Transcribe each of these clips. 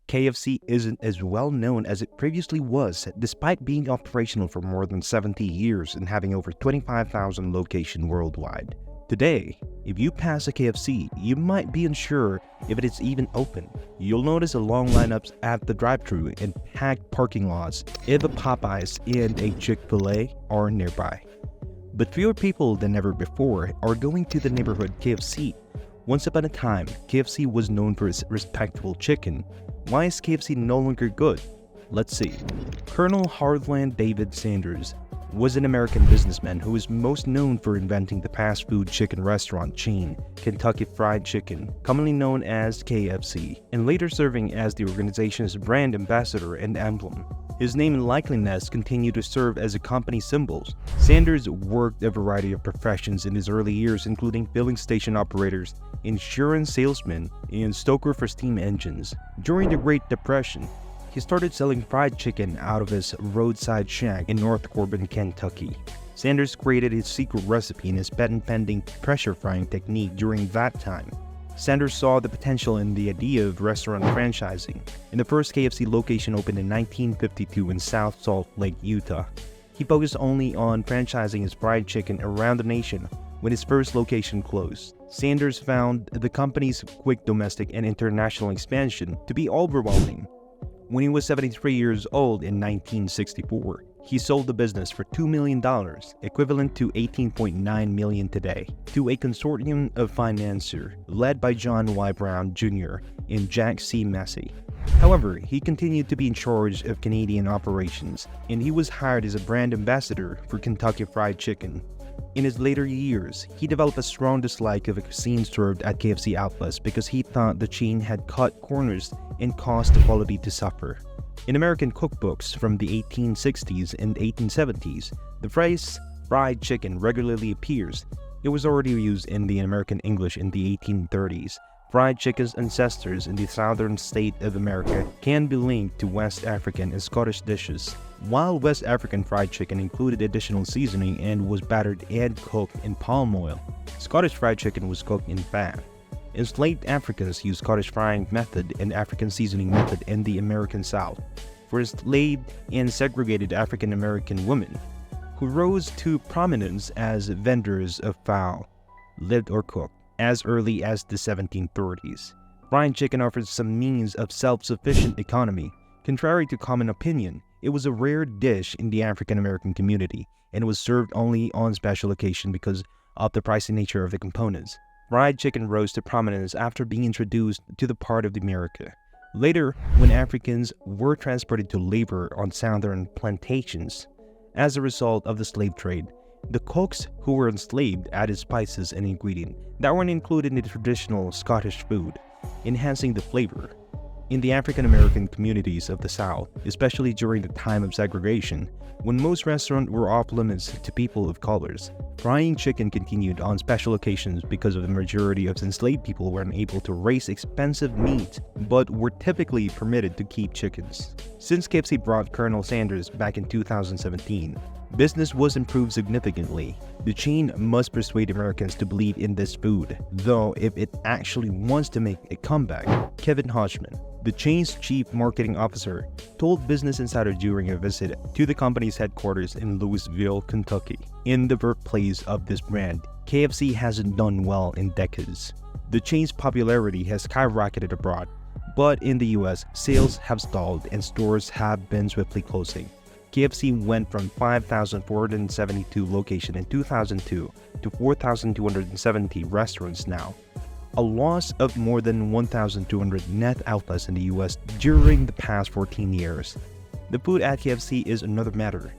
KFC isn't as well known as it previously was, despite being operational for more than 70 years and having over 25,000 locations worldwide. Today, if you pass a KFC, you might be unsure if it is even open. You'll notice a long lineups at the drive-thru and packed parking lots if a Popeyes and a Chick-fil-A are nearby. But fewer people than ever before are going to the neighborhood KFC. Once upon a time, KFC was known for its respectful chicken. Why is KFC no longer good? Let's see. Colonel Harland David Sanders was an American businessman who is most known for inventing the fast food chicken restaurant chain Kentucky Fried Chicken, commonly known as KFC, and later serving as the organization's brand ambassador and emblem. His name and likeliness continue to serve as a company symbols. Sanders worked a variety of professions in his early years, including filling station operators, insurance salesman, and stoker for steam engines. During the Great Depression, he started selling fried chicken out of his roadside shack in North Corbin, Kentucky. Sanders created his secret recipe and his patent-pending pressure frying technique during that time. Sanders saw the potential in the idea of restaurant franchising, and the first KFC location opened in 1952 in South Salt Lake, Utah. He focused only on franchising his fried chicken around the nation when his first location closed. Sanders found the company's quick domestic and international expansion to be overwhelming. When he was 73 years old in 1964, he sold the business for $2 million, equivalent to $18.9 million today, to a consortium of financiers led by John Y. Brown Jr. and Jack C. Massey. However, he continued to be in charge of Canadian operations, and he was hired as a brand ambassador for Kentucky Fried Chicken. In his later years, he developed a strong dislike of a cuisine served at KFC outlets because he thought the chain had cut corners and caused the quality to suffer. In American cookbooks from the 1860s and 1870s, the phrase fried chicken regularly appears. It was already used in the American English in the 1830s. Fried chicken's ancestors in the southern state of America can be linked to West African and Scottish dishes. While West African fried chicken included additional seasoning and was battered and cooked in palm oil, Scottish fried chicken was cooked in fat. Enslaved Africans used Scottish frying method and African seasoning method in the American South. For enslaved and segregated African American women, who rose to prominence as vendors of fowl, lived or cooked as early as the 1730s. Fried chicken offered some means of self-sufficient economy. Contrary to common opinion, it was a rare dish in the African American community and was served only on special occasion because of the pricey nature of the components. Fried chicken rose to prominence after being introduced to the part of America. Later, when Africans were transported to labor on southern plantations as a result of the slave trade, the cooks who were enslaved added spices and ingredients that weren't included in the traditional Scottish food, enhancing the flavor. In the African American communities of the South, especially during the time of segregation, when most restaurants were off limits to people of colors, frying chicken continued on special occasions because of the majority of enslaved people were unable to raise expensive meat, but were typically permitted to keep chickens. Since KFC brought Colonel Sanders back in 2017, business was improved significantly. The chain must persuade Americans to believe in this food, though if it actually wants to make a comeback. Kevin Hodgman, the chain's chief marketing officer, told Business Insider during a visit to the company's headquarters in Louisville, Kentucky. In the birthplace of this brand, KFC hasn't done well in decades. The chain's popularity has skyrocketed abroad, but in the US, sales have stalled and stores have been swiftly closing. KFC went from 5,472 locations in 2002 to 4,270 restaurants now, a loss of more than 1,200 net outlets in the US during the past 14 years. The food at KFC is another matter.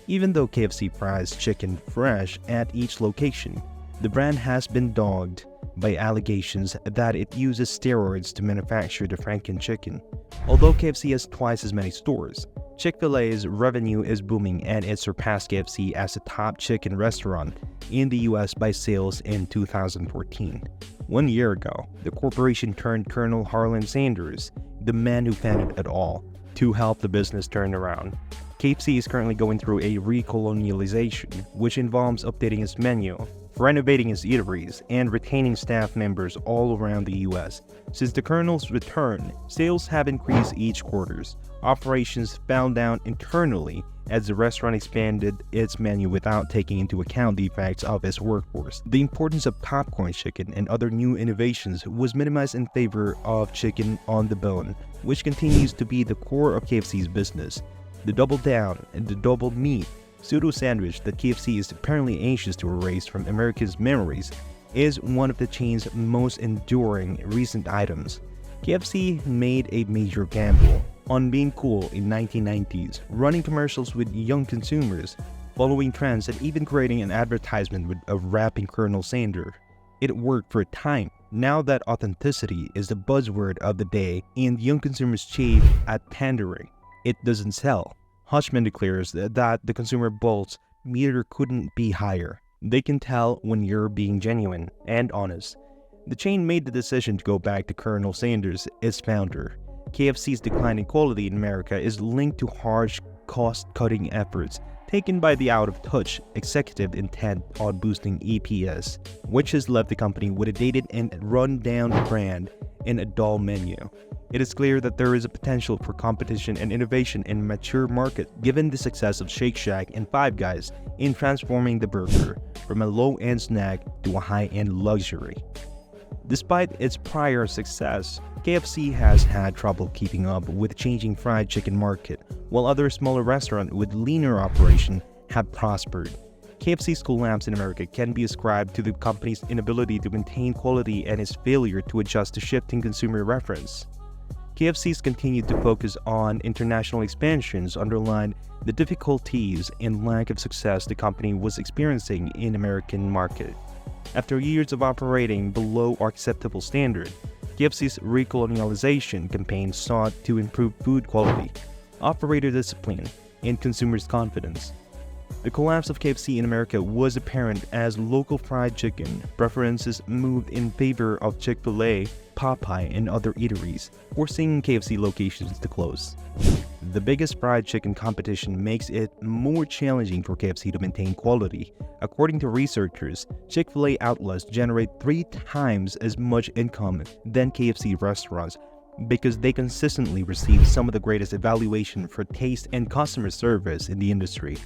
Even though KFC fries chicken fresh at each location, the brand has been dogged by allegations that it uses steroids to manufacture the Franken chicken. Although KFC has twice as many stores, Chick-fil-A's revenue is booming and it surpassed KFC as the top chicken restaurant in the US by sales in 2014. 1 year ago, the corporation turned Colonel Harland Sanders, the man who founded it all, to help the business turn around. KFC is currently going through a recolonialization, which involves updating its menu, renovating its eateries, and retaining staff members all around the US. Since the Colonel's return, sales have increased each quarter. Operations fell down internally as the restaurant expanded its menu without taking into account the effects of its workforce. The importance of popcorn chicken and other new innovations was minimized in favor of chicken on the bone, which continues to be the core of KFC's business. The double down and the double meat pseudo sandwich that KFC is apparently anxious to erase from America's memories is one of the chain's most enduring recent items. KFC made a major gamble on being cool in 1990s, running commercials with young consumers, following trends, and even creating an advertisement with a rapping Colonel Sanders. It worked for a time. Now that authenticity is the buzzword of the day and young consumers chafe at pandering, it doesn't sell. Hushman declares that the consumer pulse meter couldn't be higher. They can tell when you're being genuine and honest. The chain made the decision to go back to Colonel Sanders, its founder. KFC's decline in quality in America is linked to harsh cost-cutting efforts taken by the out-of-touch executive intent on boosting EPS, which has left the company with a dated and run-down brand and a dull menu. It is clear that there is a potential for competition and innovation in a mature market given the success of Shake Shack and Five Guys in transforming the burger from a low-end snack to a high-end luxury. Despite its prior success, KFC has had trouble keeping up with the changing fried chicken market, while other smaller restaurants with leaner operation have prospered. KFC's collapse in America can be ascribed to the company's inability to maintain quality and its failure to adjust to shifting consumer preference. KFC's continued to focus on international expansions underlined the difficulties and lack of success the company was experiencing in the American market. After years of operating below acceptable standard, KFC's recolonialization campaign sought to improve food quality, operator discipline, and consumers' confidence. The collapse of KFC in America was apparent as local fried chicken preferences moved in favor of Chick-fil-A, Popeyes, and other eateries, forcing KFC locations to close. The biggest fried chicken competition makes it more challenging for KFC to maintain quality. According to researchers, Chick-fil-A outlets generate 3 times as much income than KFC restaurants because they consistently receive some of the greatest evaluation for taste and customer service in the industry.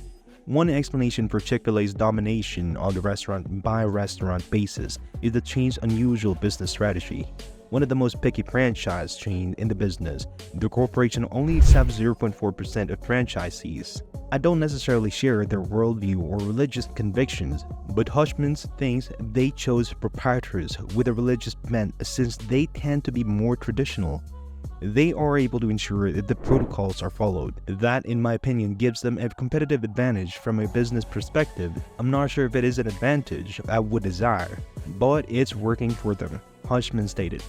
One explanation for Chick-fil-A's domination on the restaurant-by-restaurant basis is the chain's unusual business strategy. One of the most picky franchise chains in the business, the corporation only accepts 0.4% of franchisees. I don't necessarily share their worldview or religious convictions, but Hushman thinks they chose proprietors with a religious bent since they tend to be more traditional. They are able to ensure that the protocols are followed. That, in my opinion, gives them a competitive advantage from a business perspective. I'm not sure if it is an advantage I would desire, but it's working for them, Hushman stated.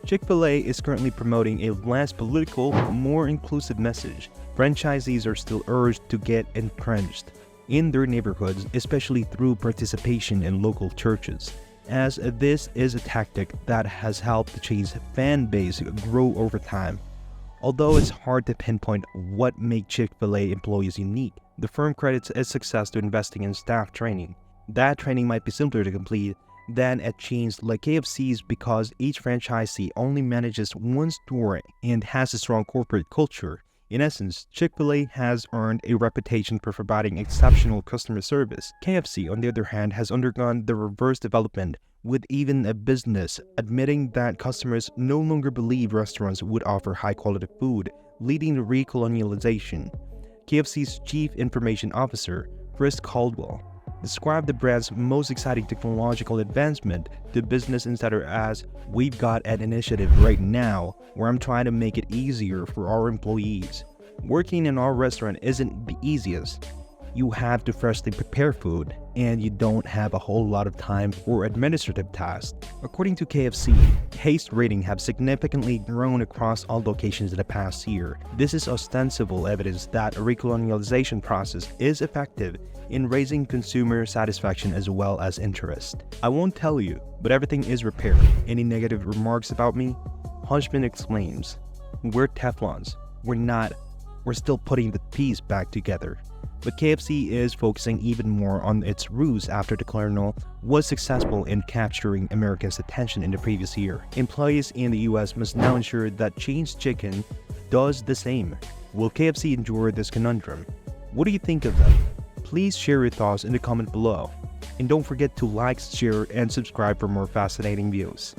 Chick-fil-A is currently promoting a less political, more inclusive message. Franchisees are still urged to get entrenched in their neighborhoods, especially through participation in local churches, as this is a tactic that has helped the chain's fan base grow over time. Although it's hard to pinpoint what makes Chick-fil-A employees unique, the firm credits its success to investing in staff training. That training might be simpler to complete than at chains like KFC's because each franchisee only manages one store and has a strong corporate culture. In essence, Chick-fil-A has earned a reputation for providing exceptional customer service. KFC, on the other hand, has undergone the reverse development, with even a business admitting that customers no longer believe restaurants would offer high-quality food, leading to recolonialization. KFC's Chief Information Officer, Chris Caldwell, described the brand's most exciting technological advancement to Business Insider as, "We've got an initiative right now where I'm trying to make it easier for our employees. Working in our restaurant isn't the easiest. You have to freshly prepare food, and you don't have a whole lot of time for administrative tasks." According to KFC, taste ratings have significantly grown across all locations in the past year. This is ostensible evidence that a recolonialization process is effective in raising consumer satisfaction as well as interest. "I won't tell you, but everything is repaired. Any negative remarks about me?" Hushman explains, "We're Teflons. We're not we're still putting the piece back together. But KFC is focusing even more on its roots after the Colonel was successful in capturing Americans' attention in the previous year. Employees in the US must now ensure that Changed Chicken does the same. Will KFC endure this conundrum? What do you think of them? Please share your thoughts in the comment below. And don't forget to like, share, and subscribe for more fascinating views.